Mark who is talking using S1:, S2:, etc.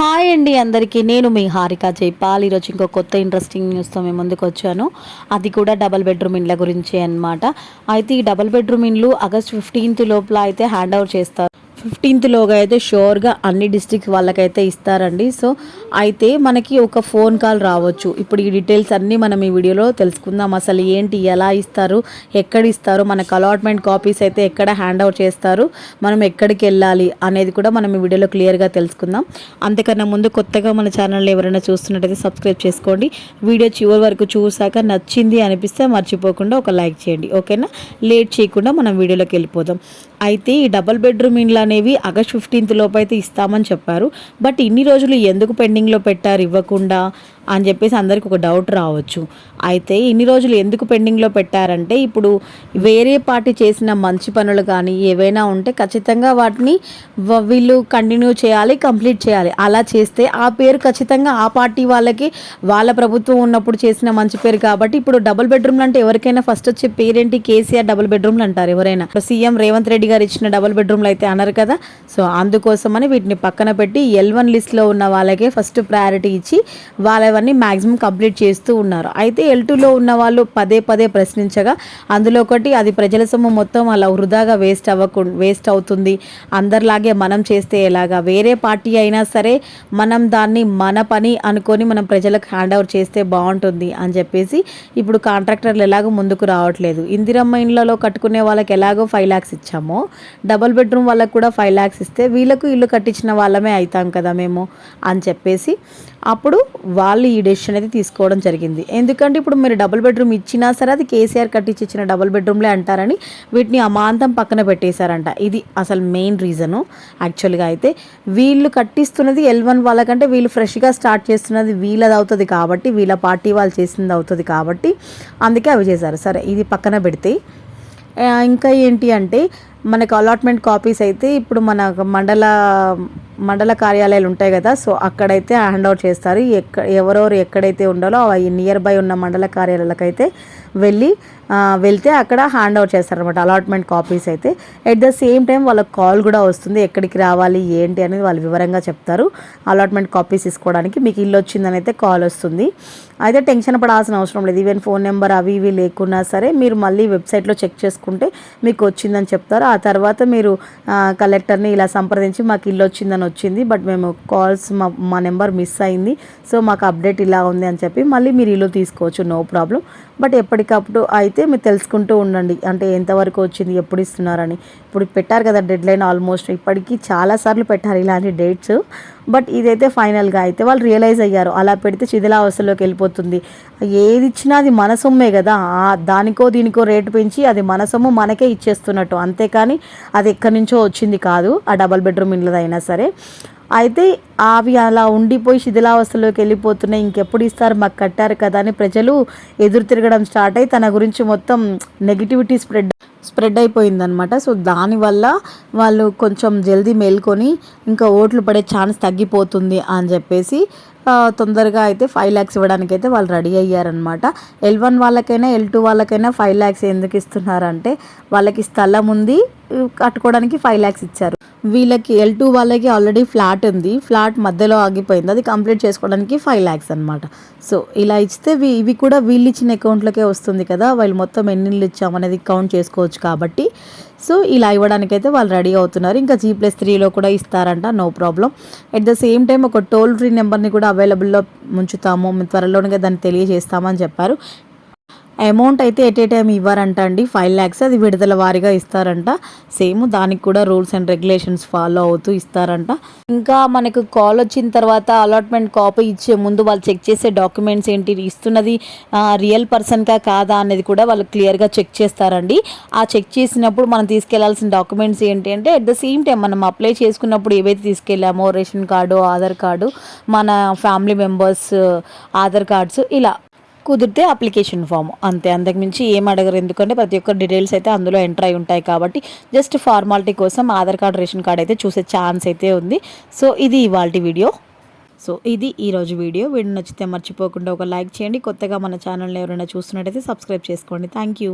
S1: Hi అండి అందరికీ. నేను మీ హారిక జైపాల్. ఈరోజు ఇంకో కొత్త ఇంట్రెస్టింగ్ న్యూస్తో మేము ముందుకు వచ్చాను. అది కూడా డబల్ బెడ్రూమ్ ఇండ్ల గురించి అన్నమాట. అయితే ఈ డబల్ బెడ్రూమ్ ఇండ్లు ఆగస్ట్ 15 లోపల అయితే హ్యాండ్ ఓవర్ చేస్తారు. 15th లోగా అయితే షూర్గా అన్ని డిస్ట్రిక్ట్ వాళ్ళకైతే ఇస్తారండి. సో అయితే మనకి ఒక ఫోన్ కాల్ రావచ్చు. ఇప్పుడు ఈ డీటెయిల్స్ అన్నీ మనం ఈ వీడియోలో తెలుసుకుందాం. అసలు ఏంటి, ఎలా ఇస్తారు, ఎక్కడ ఇస్తారు, మనకు అలాట్మెంట్ కాపీస్ అయితే ఎక్కడ హ్యాండ్ ఓవర్ చేస్తారు, మనం ఎక్కడికి వెళ్ళాలి అనేది కూడా మనం ఈ వీడియోలో క్లియర్గా తెలుసుకుందాం. అంతకన్నా ముందు కొత్తగా మన ఛానల్ ఎవరైనా చూస్తున్నట్టయితే సబ్స్క్రైబ్ చేసుకోండి. వీడియో చివరి వరకు చూసాక నచ్చింది అనిపిస్తే మర్చిపోకుండా ఒక లైక్ చేయండి, ఓకేనా? లేట్ చేయకుండా మనం వీడియోలోకి వెళ్ళిపోదాం. అయితే ఈ డబల్ బెడ్రూమ్ ఇండ్లు అనేవి ఆగస్ట్ 15 లోపు అయితే ఇస్తామని చెప్పారు. బట్ ఇన్ని రోజులు ఎందుకు పెండింగ్లో పెట్టారు ఇవ్వకుండా అని చెప్పేసి అందరికి ఒక డౌట్ రావచ్చు. అయితే ఇన్ని రోజులు ఎందుకు పెండింగ్లో పెట్టారంటే, ఇప్పుడు వేరే పార్టీ చేసిన మంచి పనులు కానీ ఏవైనా ఉంటే ఖచ్చితంగా వాటిని వీళ్ళు కంటిన్యూ చేయాలి, కంప్లీట్ చేయాలి. అలా చేస్తే ఆ పేరు ఖచ్చితంగా ఆ పార్టీ వాళ్ళకి, వాళ్ళ ప్రభుత్వం ఉన్నప్పుడు చేసిన మంచి పేరు. కాబట్టి ఇప్పుడు డబుల్ బెడ్రూమ్లు అంటే ఎవరికైనా ఫస్ట్ వచ్చే పేరేంటి? కేసీఆర్ డబుల్ బెడ్రూమ్లు అంటారు ఎవరైనా. సీఎం రేవంత్ రెడ్డి గారు ఇచ్చిన డబుల్ బెడ్రూమ్లు అయితే అన్నారు కదా. సో అందుకోసమని వీటిని పక్కన పెట్టి L1 లిస్ట్లో ఉన్న వాళ్ళకే ఫస్ట్ ప్రయారిటీ ఇచ్చి వాళ్ళవన్నీ మ్యాక్సిమం కంప్లీట్ చేస్తూ ఉన్నారు. అయితే L2లో ఉన్న వాళ్ళు పదే పదే ప్రశ్నించగా, అందులో ఒకటి, అది ప్రజల సొమ్ము మొత్తం అలా వృధాగా వేస్ట్ అవుతుంది, అందరిలాగే మనం చేస్తే ఎలాగా, వేరే పార్టీ అయినా సరే మనం దాన్ని మన పని అనుకొని మనం ప్రజలకు హ్యాండ్ ఓవర్ చేస్తే బాగుంటుంది అని చెప్పేసి ఇప్పుడు కాంట్రాక్టర్లు ఎలాగో ముందుకు రావట్లేదు. ఇందిరమ్మ ఇండ్లలో కట్టుకునే వాళ్ళకి ఎలాగో 5 lakhs ఇచ్చామో, డబుల్ బెడ్రూమ్ వాళ్ళకు కూడా 5 lakhs ఇస్తే వీళ్ళకు ఇల్లు కట్టించిన వాళ్ళమే అవుతాం కదా మేము అని చెప్పేసి అప్పుడు వాళ్ళు ఈ డెసిషన్ అయితే తీసుకోవడం జరిగింది. ఎందుకంటే ఇప్పుడు మీరు డబుల్ బెడ్రూమ్ ఇచ్చినా సరే అది కేసీఆర్ కట్టించి ఇచ్చిన డబుల్ బెడ్రూమ్లే అంటారని వీటిని అమాంతం పక్కన పెట్టేశారంట. ఇది అసలు మెయిన్ రీజను. యాక్చువల్గా అయితే వీళ్ళు కట్టిస్తున్నది L1 వాళ్ళకంటే వీళ్ళు ఫ్రెష్గా స్టార్ట్ చేస్తున్నది వీళ్ళది అవుతుంది కాబట్టి, వీళ్ళ పార్టీ వాళ్ళు చేసింది అవుతుంది కాబట్టి అందుకే అవి చేశారు. సరే, ఇది పక్కన పెడితే ఇంకా ఏంటి అంటే, మనకు అలాట్మెంట్ కాపీస్ అయితే ఇప్పుడు మన మండల కార్యాలయాలు ఉంటాయి కదా. సో అక్కడైతే హ్యాండ్ ఓవర్ చేస్తారు. ఎవరెవరు ఎక్కడైతే ఉండాలో నియర్ బై ఉన్న మండల కార్యాలయాలకైతే వెళ్తే అక్కడ హ్యాండ్ ఓవర్ చేస్తారనమాట అలాట్మెంట్ కాపీస్ అయితే. ఎట్ ద సేమ్ టైం వాళ్ళకి కాల్ కూడా వస్తుంది, ఎక్కడికి రావాలి ఏంటి అనేది వాళ్ళు వివరంగా చెప్తారు. అలాట్మెంట్ కాపీస్ తీసుకోవడానికి మీకు ఇల్లు వచ్చిందని అయితే కాల్ వస్తుంది. అయితే టెన్షన్ పడాల్సిన అవసరం లేదు. ఈవెన్ ఫోన్ నెంబర్ అవి ఇవి లేకున్నా సరే మీరు మళ్ళీ వెబ్సైట్లో చెక్ చేసుకుంటే మీకు వచ్చిందని చెప్తారు. ఆ తర్వాత మీరు కలెక్టర్ని ఇలా సంప్రదించి మాకు ఇల్లు వచ్చింది, బట్ మేము కాల్స్ మా నెంబర్ మిస్ అయింది, సో మాకు అప్డేట్ ఇలా ఉంది అని చెప్పి మళ్ళీ మీరు ఇల్లు తీసుకోవచ్చు, నో ప్రాబ్లం. బట్ ఎప్పటికప్పుడు అయితే మీరు తెలుసుకుంటూ ఉండండి, అంటే ఎంతవరకు వచ్చింది, ఎప్పుడు ఇస్తున్నారని. ఇప్పుడు పెట్టారు కదా డెడ్ లైన్, ఆల్మోస్ట్ ఇప్పటికీ చాలాసార్లు పెట్టారు ఇలాంటి డేట్స్. బట్ ఇదైతే ఫైనల్గా అయితే వాళ్ళు రియలైజ్ అయ్యారు, అలా పెడితే శిథిలావస్థలోకి వెళ్ళిపోతుంది. ఏది ఇచ్చినా అది మన సొమ్మే కదా, దానికో దీనికో రేటు పెంచి అది మన సొమ్ము మనకే ఇచ్చేస్తున్నట్టు, అంతేకాని అది ఎక్కడి నుంచో వచ్చింది కాదు, ఆ డబల్ బెడ్రూమ్ ఇళ్ళదైనా సరే. అయితే అవి అలా ఉండిపోయి శిథిలావస్థలోకి వెళ్ళిపోతున్నాయి. ఇంకెప్పుడు ఇస్తారు, మాకు కట్టారు కదా అని ప్రజలు ఎదురు తిరగడం స్టార్ట్ అయ్యి తన గురించి మొత్తం నెగిటివిటీ స్ప్రెడ్ అయిపోయిందనమాట. సో దానివల్ల వాళ్ళు కొంచెం జల్దీ మేల్కొని ఇంకా ఓట్లు పడే ఛాన్స్ తగ్గిపోతుంది అని చెప్పేసి తొందరగా అయితే 5 lakhs ఇవ్వడానికి అయితే వాళ్ళు రెడీ అయ్యారనమాట. L1 వాళ్ళకైనా L2 వాళ్ళకైనా 5 lakhs ఎందుకు ఇస్తున్నారంటే, వాళ్ళకి స్థలం ఉంది, కట్టుకోవడానికి 5 lakhs ఇచ్చారు. వీళ్ళకి L2 వాళ్ళకి ఆల్రెడీ ఫ్లాట్ ఉంది, ఫ్లాట్ మధ్యలో ఆగిపోయింది, అది కంప్లీట్ చేసుకోవడానికి 5 lakhs అనమాట. సో ఇలా ఇస్తే ఇవి కూడా వీళ్ళు ఇచ్చిన అకౌంట్లోకే వస్తుంది కదా, వాళ్ళు మొత్తం ఎన్ని ఇచ్చామనేది కౌంట్ చేసుకోవచ్చు కాబట్టి. సో ఇలా ఇవ్వడానికైతే వాళ్ళు రెడీ అవుతున్నారు. ఇంకా G+3లో కూడా ఇస్తారంట, no problem. At the same time ఒక టోల్ ఫ్రీ నెంబర్ని కూడా అవైలబుల్లో ఉంచుతాము, త్వరలోనే దాన్ని తెలియజేస్తామని చెప్పారు. అమౌంట్ అయితే ఎట్ ఏ టైం ఇవ్వరంట అండి, 5 lakhs అది విడుదల వారీగా ఇస్తారంట. సేమ్ దానికి కూడా రూల్స్ అండ్ రెగ్యులేషన్స్ ఫాలో అవుతూ ఇస్తారంట. ఇంకా మనకు కాల్ వచ్చిన తర్వాత అలాట్మెంట్ కాపీ ఇచ్చే ముందు వాళ్ళు చెక్ చేసే డాక్యుమెంట్స్ ఏంటి, ఇస్తున్నది రియల్ పర్సన్కా కాదా అనేది కూడా వాళ్ళు క్లియర్గా చెక్ చేస్తారండి. ఆ చెక్ చేసినప్పుడు మనం తీసుకెళ్లాల్సిన డాక్యుమెంట్స్ ఏంటి అంటే, ఎట్ ద సేమ్ టైం మనం అప్లై చేసుకున్నప్పుడు ఏవైతే తీసుకెళ్ళామో రేషన్ కార్డు, ఆధార్ కార్డు, మన ఫ్యామిలీ మెంబర్స్ ఆధార్ కార్డ్స్, ఇలా కుదిరితే అప్లికేషన్ ఫామ్, అంతే. అంతకుమించి ఏం అడగరు, ఎందుకంటే ప్రతి ఒక్క డీటెయిల్స్ అయితే అందులో ఎంటర్ అయి ఉంటాయి కాబట్టి జస్ట్ ఫార్మాలిటీ కోసం ఆధార్ కార్డ్, రేషన్ కార్డ్ అయితే చూసే ఛాన్స్ అయితే ఉంది. సో ఇది ఇవాల్టి వీడియో. సో ఇది ఈరోజు వీడియో నచ్చితే మర్చిపోకుండా ఒక లైక్ చేయండి. కొత్తగా మన ఛానల్ని ఎవరైనా చూస్తున్నట్టయితే సబ్స్క్రైబ్ చేసుకోండి. Thank you.